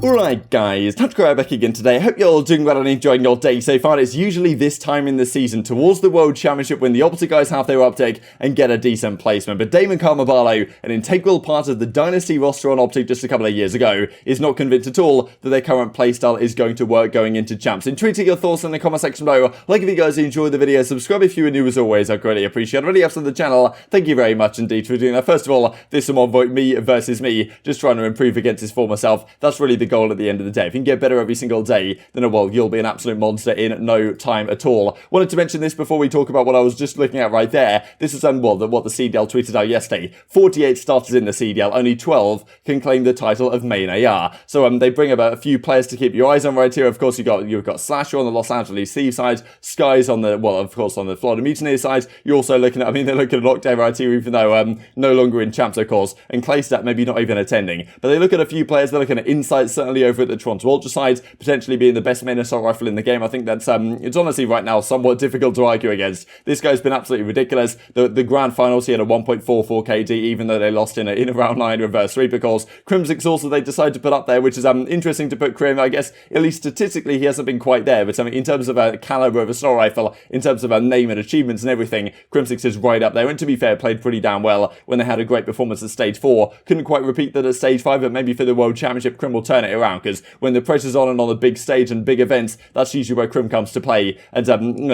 Alright guys, TacticalRab back again today. I hope you're all doing well and enjoying your day so far. It's usually this time in the season towards the World Championship when the OpTic's guys have their uptake and get a decent placement. But Damon Carmabalo, an integral part of the Dynasty roster on OpTic's just a couple of years ago, is not convinced at all that their current playstyle is going to work going into Champs. Intriguing your thoughts in the comment section below. Like if you guys enjoyed the video, subscribe if you are new as always, I greatly appreciate it. Already up to the channel, thank you very much indeed for doing that. First of all, this is more me versus me, just trying to improve against his former self. That's really the goal at the end of the day. If you can get better every single day, then well, you'll be an absolute monster in no time at all. Wanted to mention this before we talk about what I was just looking at right there. This is what the CDL tweeted out yesterday. 48 starters in the CDL, only 12 can claim the title of main AR. So they bring about a few players to keep your eyes on right here. Of course, you've got Slasher on the Los Angeles Thieves side, Skies on the, well, of course, on the Florida Mutineer side. You're also looking at, they're looking at Octane right here, even though no longer in Champs, of course, and Claystat maybe not even attending. But they look at a few players. They're looking at Insight, certainly over at the Toronto Ultra side, potentially being the best main assault rifle in the game. I think that's it's honestly right now somewhat difficult to argue against. This guy's been absolutely ridiculous. The grand finals, he had a 1.44 KD, even though they lost in a round 9 reverse sweep. Because Crimsix also they decided to put up there, which is interesting to put Crim. I guess at least statistically he hasn't been quite there, but in terms of a caliber of assault rifle, in terms of a name and achievements and everything, Crimsix is right up there. And to be fair, played pretty damn well when they had a great performance at stage 4. Couldn't quite repeat that at stage 5, but maybe for the World Championship, Crim will turn it around, because when the pressure's on and on the big stage and big events, that's usually where Crim comes to play. And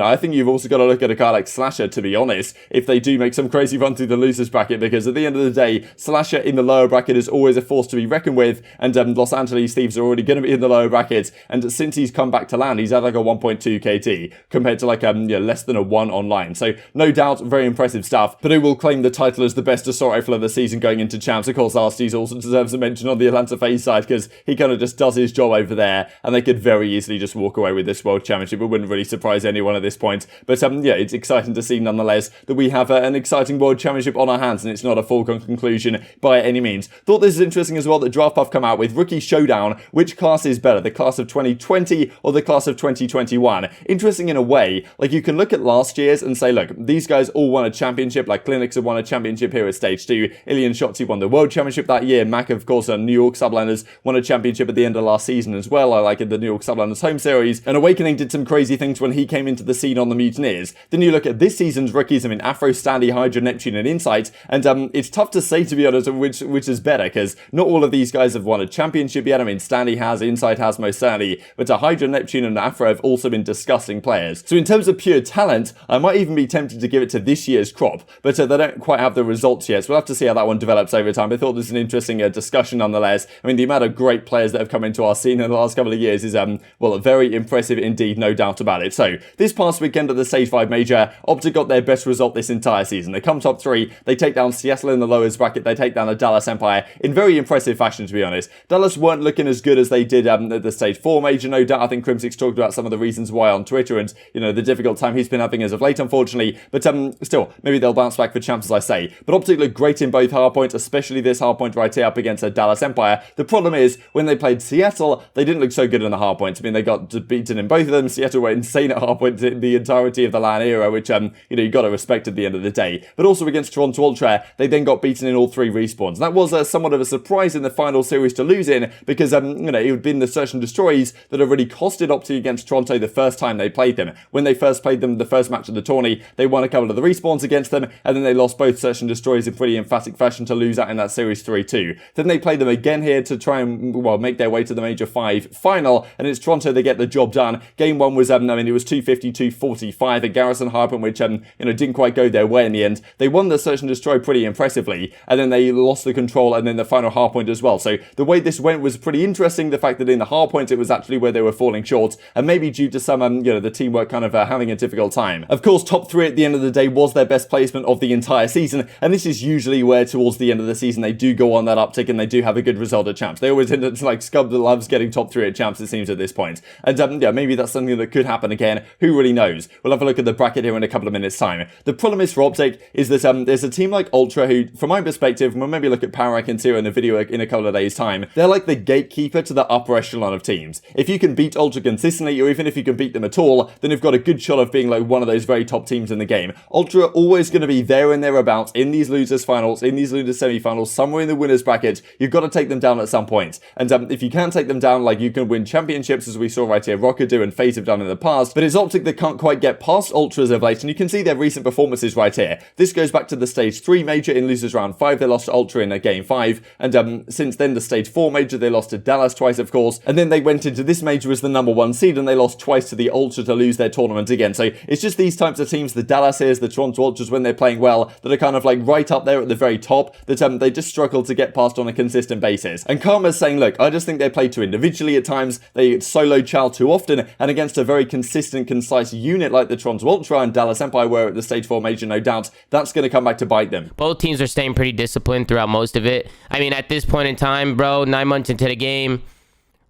I think you've also got to look at a guy like Slasher, to be honest, if they do make some crazy run through the losers bracket, because at the end of the day, Slasher in the lower bracket is always a force to be reckoned with, and Los Angeles Thieves are already going to be in the lower bracket, and since he's come back to land, he's had like a 1.2 KT, compared to like less than a 1 online. So no doubt, very impressive stuff, but who will claim the title as the best assault rifle of the season going into Champs? Of course, Arcitys also deserves a mention on the Atlanta FaZe side, because he kind of just does his job over there, and they could very easily just walk away with this World Championship. It wouldn't really surprise anyone at this point. But yeah, it's exciting to see nonetheless that we have an exciting World Championship on our hands, and it's not a foregone conclusion by any means. Thought this is interesting as well that Draft Puff come out with Rookie Showdown. Which class is better, the class of 2020 or the class of 2021? Interesting in a way. Like, you can look at last year's and say, look, these guys all won a championship. Like CleanX have won a championship here at stage 2. ILLey and Shotzzy won the World Championship that year. Mac, of course, New York Subliners won a championship at the end of last season as well. I like it, the New York Subliners home series. And Awakening did some crazy things when he came into the scene on the Mutineers. Then you look at this season's rookies, Afro, Standy, Hydra, Neptune, and Insight. And it's tough to say, to be honest, which is better, because not all of these guys have won a championship yet. Standy has, Insight has most certainly, but Hydra, Neptune, and Afro have also been disgusting players. So in terms of pure talent, I might even be tempted to give it to this year's crop, but they don't quite have the results yet, so we'll have to see how that one develops over time. I thought this was an interesting discussion nonetheless. The amount of great players that have come into our scene in the last couple of years is, well, very impressive indeed, no doubt about it. So this past weekend at the Stage 5 Major, OpTic's got their best result this entire season. They come top 3, they take down Seattle in the lowest bracket, they take down a Dallas Empire in very impressive fashion, to be honest. Dallas weren't looking as good as they did at the Stage 4 Major, no doubt. I think Crimsix talked about some of the reasons why on Twitter, and, the difficult time he's been having as of late, unfortunately. But still, maybe they'll bounce back for Champs, as I say. But OpTic's looked great in both hardpoints, especially this hardpoint right here up against a Dallas Empire. The problem is, when they played Seattle, they didn't look so good in the hardpoints. They got beaten in both of them. Seattle were insane at hardpoints in the entirety of the LAN era, which, you got to respect at the end of the day. But also against Toronto Ultra, they then got beaten in all 3 respawns. That was somewhat of a surprise in the final series to lose in, because, it had been the Search and Destroys that had really costed OpTic against Toronto the first time they played them. When they first played them the first match of the tourney, they won a couple of the respawns against them, and then they lost both Search and Destroys in pretty emphatic fashion to lose out in that series 3-2. Then they played them again here to try and, well, make their way to the Major 5 final, and it's Toronto, they get the job done. Game 1 was, it was 250-245, a Garrison hardpoint, which, didn't quite go their way in the end. They won the Search and Destroy pretty impressively, and then they lost the control and then the final hardpoint as well. So the way this went was pretty interesting. The fact that in the hardpoint it was actually where they were falling short, and maybe due to some, the teamwork kind of having a difficult time. Of course, top 3 at the end of the day was their best placement of the entire season, and this is usually where towards the end of the season they do go on that uptick and they do have a good result at Champs. They always end up, like, Scump loves getting top 3 at Champs, it seems, at this point. And yeah, maybe that's something that could happen again. Who really knows? We'll have a look at the bracket here in a couple of minutes' time. The problem is for OpTic is that there's a team like Ultra who, from my perspective, we'll maybe look at power rankings here in a video in a couple of days' time. They're like the gatekeeper to the upper echelon of teams. If you can beat Ultra consistently, or even if you can beat them at all, then you've got a good shot of being like one of those very top teams in the game. Ultra are always going to be there and thereabouts in these losers finals, in these losers semi-finals, somewhere in the winners bracket. You've got to take them down at some point. And if you can take them down, like, you can win championships, as we saw right here Rokkr do and FaZe have done in the past, but it's OpTic that can't quite get past Ultras of late, and you can see their recent performances right here. This goes back to the Stage 3 Major in losers round 5, they lost to Ultra in Game 5, and since then the Stage 4 Major, they lost to Dallas twice, of course, and then they went into this Major as the number 1 seed, and they lost twice to the Ultra to lose their tournament again. So it's just these types of teams, the Dallas, the Toronto Ultras, when they're playing well, that are kind of like right up there at the very top, that they just struggle to get past on a consistent basis. And Karma's saying, look, I just think they play too individually at times, they solo ChaL too often, and against a very consistent, concise unit like the Toronto Ultra and Dallas Empire were at the Stage 4 Major, no doubt, that's going to come back to bite them. Both teams are staying pretty disciplined throughout most of it. I mean, at this point in time, bro, 9 months into the game,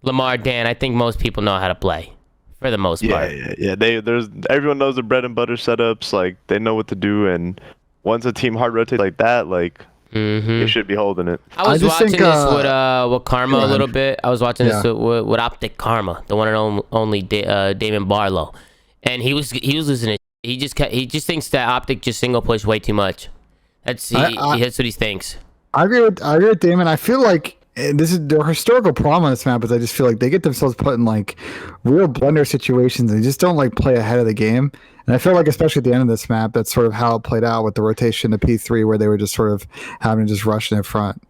Lamar, Dan, I think most people know how to play. For the most part. Yeah. Everyone knows the bread and butter setups. Like, they know what to do, and once a team hard rotates like that, like, they should be holding it. I was watching this with Karma a little bit. I was watching this with OpTic Karma, the one and only Damon Barlow, and he was losing it. He just thinks that OpTic just single push way too much. That's what he thinks. I agree with Damon. I feel like this is the historical problem on this map, is I just feel like they get themselves put in like real blunder situations. They just don't like play ahead of the game. And I feel like, especially at the end of this map, that's sort of how it played out with the rotation to P3, where they were just sort of having to just rush in front.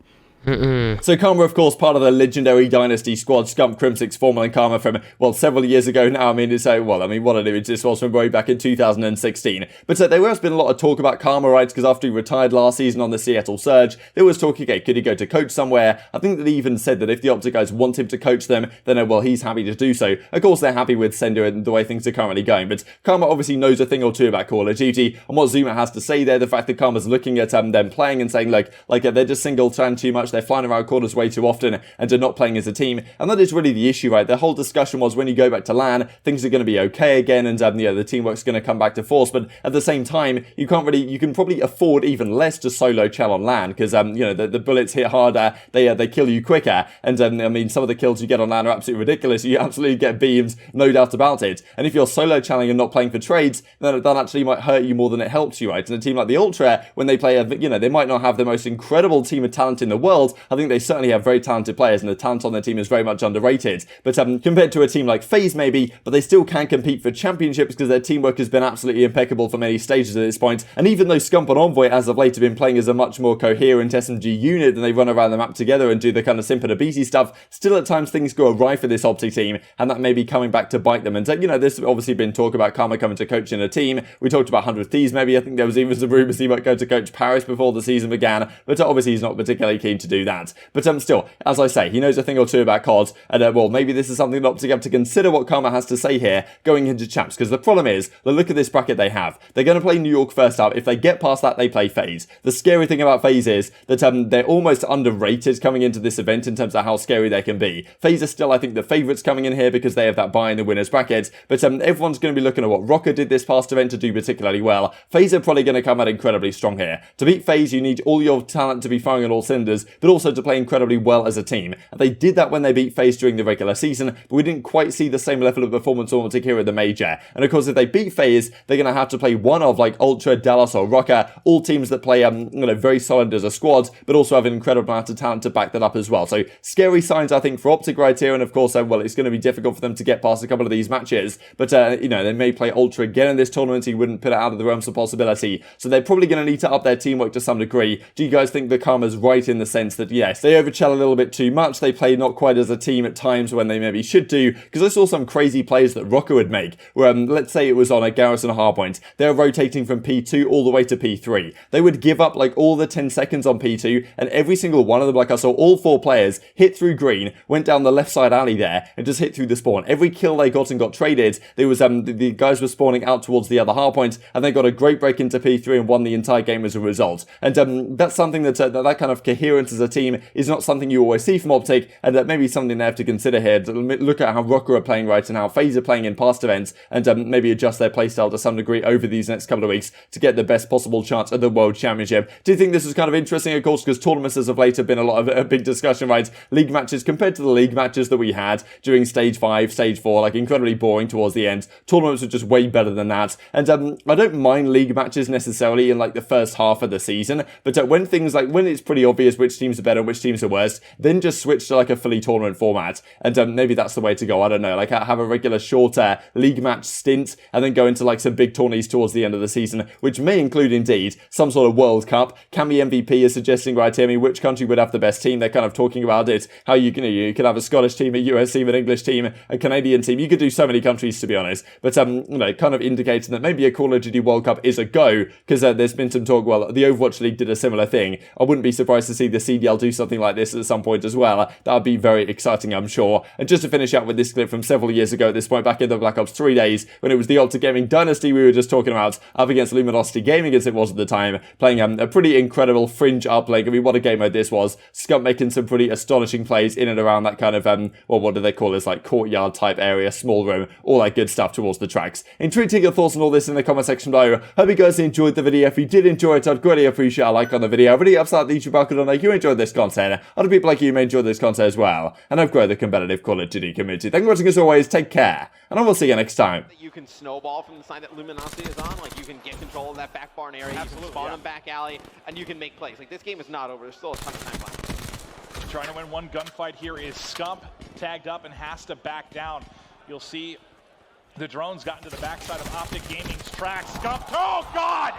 So Karma, of course, part of the legendary Dynasty squad, Scump, Crimsix, Formal, and Karma from, well, several years ago now. I mean, it's what an image this was from way back in 2016. But there has been a lot of talk about Karma, right? Because after he retired last season on the Seattle Surge, there was talk, okay, could he go to coach somewhere? I think that he even said that if the OpTic guys want him to coach them, then, well, he's happy to do so. Of course, they're happy with Sender and the way things are currently going. But Karma obviously knows a thing or two about Call of Duty, and what Zuma has to say there, the fact that Karma's looking at them playing and saying, like they're just single-turn too much, they're flying around corners way too often and are not playing as a team, and that is really the issue, right? The whole discussion was, when you go back to LAN, things are going to be okay again, and the teamwork's going to come back to force, but at the same time, you can probably afford even less to solo ChaL on LAN, because the bullets hit harder, they kill you quicker, and I mean, some of the kills you get on LAN are absolutely ridiculous. You absolutely get beams, no doubt about it, and if you're solo ChaLing and not playing for trades, then that actually might hurt you more than it helps you, right? And a team like the Ultra, when they play they might not have the most incredible team of talent in the world. I think they certainly have very talented players, and the talent on their team is very much underrated, but compared to a team like FaZe maybe, but they still can compete for championships because their teamwork has been absolutely impeccable for many stages at this point. And even though Scump and Envoy as of late have been playing as a much more coherent SMG unit, and they run around the map together and do the kind of Simp and aBeZy stuff, still at times things go awry for this OpTic team, and that may be coming back to bite them. And there's obviously been talk about Karma coming to coach in a team. We talked about 100 Thieves maybe. I think there was even some rumours he might go to coach Paris before the season began, but obviously he's not particularly keen to do that. But still, as I say, he knows a thing or two about COD, and well, maybe this is something that OpTic have to consider what Karma has to say here going into champs, because the problem is, look at this bracket they have. They're going to play New York first up. If they get past that, they play FaZe. The scary thing about FaZe is that they're almost underrated coming into this event in terms of how scary they can be. FaZe are still, I think, the favourites coming in here because they have that buy in the winners bracket, but everyone's going to be looking at what Rokkr did this past event to do particularly well. FaZe are probably going to come out incredibly strong here. To beat FaZe, you need all your talent to be firing on all cylinders, but also to play incredibly well as a team. And they did that when they beat FaZe during the regular season, but we didn't quite see the same level of performance on OpTic here at the Major. And of course, if they beat FaZe, they're going to have to play one of like Ultra, Dallas, or Rokkr, all teams that play very solid as a squad, but also have an incredible amount of talent to back that up as well. So scary signs, I think, for OpTic right here. And of course, well, it's going to be difficult for them to get past a couple of these matches, but they may play Ultra again in this tournament. He wouldn't put it out of the realms of possibility. So they're probably going to need to up their teamwork to some degree. Do you guys think the Karma's right in the sense that, yes, they overshell a little bit too much, they play not quite as a team at times when they maybe should do? Because I saw some crazy plays that Rokkr would make, where let's say it was on a Garrison hardpoint, they're rotating from P2 all the way to P3. They would give up like all the 10 seconds on P2, and every single one of them, like I saw all 4 players hit through green, went down the left side alley there, and just hit through the spawn. Every kill they got and got traded, there was the guys were spawning out towards the other hardpoint, and they got a great break into P3 and won the entire game as a result. And that's something that kind of coherence as a team is not something you always see from OpTic, and that may be something they have to consider here. To look at how Rokkr are playing right and how FaZe are playing in past events, and maybe adjust their playstyle to some degree over these next couple of weeks to get the best possible chance at the World Championship. Do you think this was kind of interesting, of course, because tournaments as of late have been a lot of a big discussion, right? League matches compared to the league matches that we had during Stage 5, Stage 4, like incredibly boring towards the end. Tournaments are just way better than that. And I don't mind league matches necessarily in like the first half of the season, but when it's pretty obvious which team teams are better and which teams are worse, then just switch to like a fully tournament format. And maybe that's the way to go. I don't know. Like have a regular shorter league match stint and then go into like some big tourneys towards the end of the season, which may include indeed some sort of World Cup. Can be MVP is suggesting right here. I mean, which country would have the best team? They're kind of talking about it. How you can have a Scottish team, a US team, an English team, a Canadian team. You could do so many countries, to be honest. But you know, kind of indicating that maybe a Call of Duty World Cup is a go, because there's been some talk. Well, the Overwatch League did a similar thing. I wouldn't be surprised to see the CDL do something like this at some point as well. That would be very exciting, I'm sure. And just to finish out with this clip from several years ago at this point, back in the Black Ops 3 days, when it was the OpTic Gaming Dynasty we were just talking about, up against Luminosity Gaming as it was at the time, playing a pretty incredible fringe uplink. I mean, what a game mode this was. Scump making some pretty astonishing plays in and around that kind of, well, what do they call this, like courtyard type area, small room, all that good stuff towards the tracks. Intriguing your thoughts on all this in the comment section below. Hope you guys enjoyed the video. If you did enjoy it, I'd greatly appreciate a like on the video. Really upset the YouTube algorithm like you enjoyed this content. Other people like you may enjoy this content as well, and I've grown the competitive Call of Duty community. Thank you for watching as always. Take care, and I will see you next time. You can snowball from the side that Luminosity is on. Like, you can get control of that back barn area. Absolutely, you can spawn them back alley, and you can make plays. Like, this game is not over. There's still a ton of time left. Trying to win one gunfight here is Scump, tagged up and has to back down. You'll see the drones got into the backside of OpTic Gaming's track. Scump, oh God!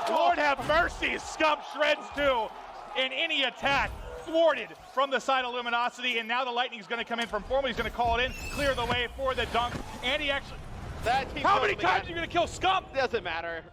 Lord have mercy, Scump shreds too. In any attack, thwarted from the side of Luminosity, and now the Lightning's gonna come in from forward. He's gonna call it in, clear the way for the dunk, and he actually... How many times are you gonna kill Scump? Doesn't matter.